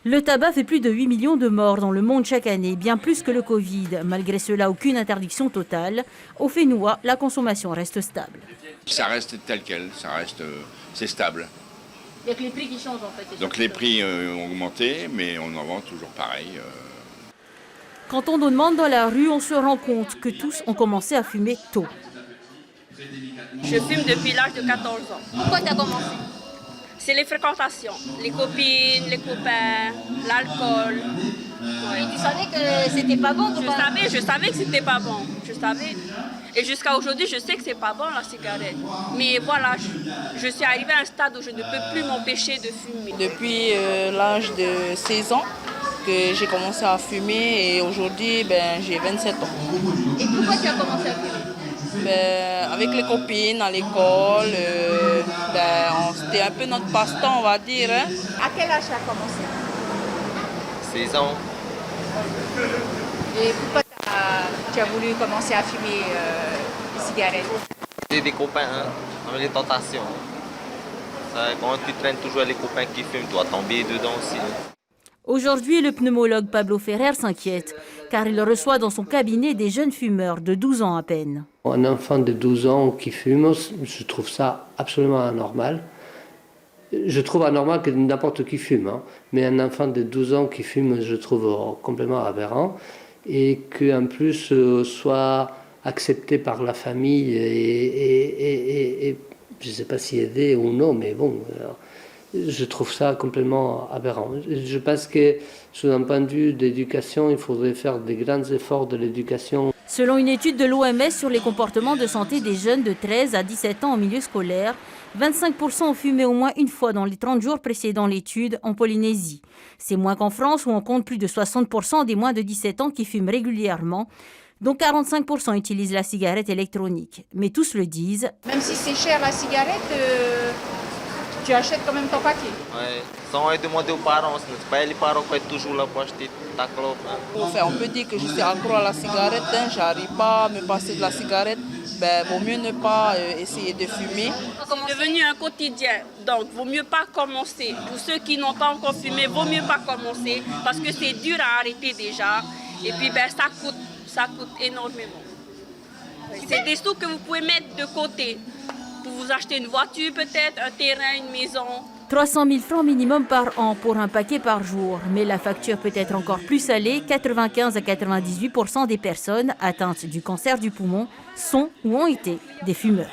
Le tabac fait plus de 8 millions de morts dans le monde chaque année, bien plus que le Covid. Malgré cela, aucune interdiction totale. Au Fénois, la consommation reste stable. Ça reste tel quel, c'est stable. Il n'y a que les prix qui changent en fait. Donc les prix ont augmenté, mais on en vend toujours pareil. Quand on nous demande dans la rue, on se rend compte que tous ont commencé à fumer tôt. Je fume depuis l'âge de 14 ans. Pourquoi tu as commencé? C'est les fréquentations, les copines, les copains, l'alcool. Et tu savais que c'était pas bon ou pas? Je savais que c'était pas bon. Je savais. Et jusqu'à aujourd'hui, je sais que c'est pas bon la cigarette. Mais voilà, je suis arrivée à un stade où je ne peux plus m'empêcher de fumer. Depuis l'âge de 16 ans que j'ai commencé à fumer et aujourd'hui j'ai 27 ans. Et pourquoi tu as commencé à fumer? Avec les copines à l'école, c'était un peu notre passe-temps, on va dire. Hein. À quel âge tu as commencé? 16 ans. Et pourquoi tu as voulu commencer à fumer les cigarettes? J'ai des copains, avec les tentations. Quand tu traînes toujours les copains qui fument, tu vas tomber dedans aussi. Aujourd'hui, le pneumologue Pablo Ferrer s'inquiète, car il reçoit dans son cabinet des jeunes fumeurs de 12 ans à peine. Un enfant de 12 ans qui fume, je trouve ça absolument anormal. Je trouve anormal que n'importe qui fume, mais un enfant de 12 ans qui fume, je trouve complètement aberrant. Et qu'en plus soit accepté par la famille et je ne sais pas si aidé ou non, mais bon, je trouve ça complètement aberrant. Je pense que sous un point de vue d'éducation, il faudrait faire des grands efforts de l'éducation. Selon une étude de l'OMS sur les comportements de santé des jeunes de 13 à 17 ans en milieu scolaire, 25% ont fumé au moins une fois dans les 30 jours précédant l'étude en Polynésie. C'est moins qu'en France où on compte plus de 60% des moins de 17 ans qui fument régulièrement, dont 45% utilisent la cigarette électronique. Mais tous le disent. Même si c'est cher la cigarette, tu achètes quand même ton paquet. Ouais. Sans demander aux parents, ce n'est pas les parents qui sont toujours là pour acheter ta clope. Enfin, on peut dire que je suis accro à la cigarette, j'arrive pas à me passer de la cigarette. Vaut mieux ne pas essayer de fumer. C'est devenu un quotidien, donc vaut mieux pas commencer. Pour ceux qui n'ont pas encore fumé, vaut mieux pas commencer parce que c'est dur à arrêter déjà. Et puis ça coûte énormément. C'est des sous que vous pouvez mettre de côté pour vous acheter une voiture peut-être, un terrain, une maison. 300 000 francs minimum par an pour un paquet par jour. Mais la facture peut être encore plus salée. 95 à 98% des personnes atteintes du cancer du poumon sont ou ont été des fumeurs.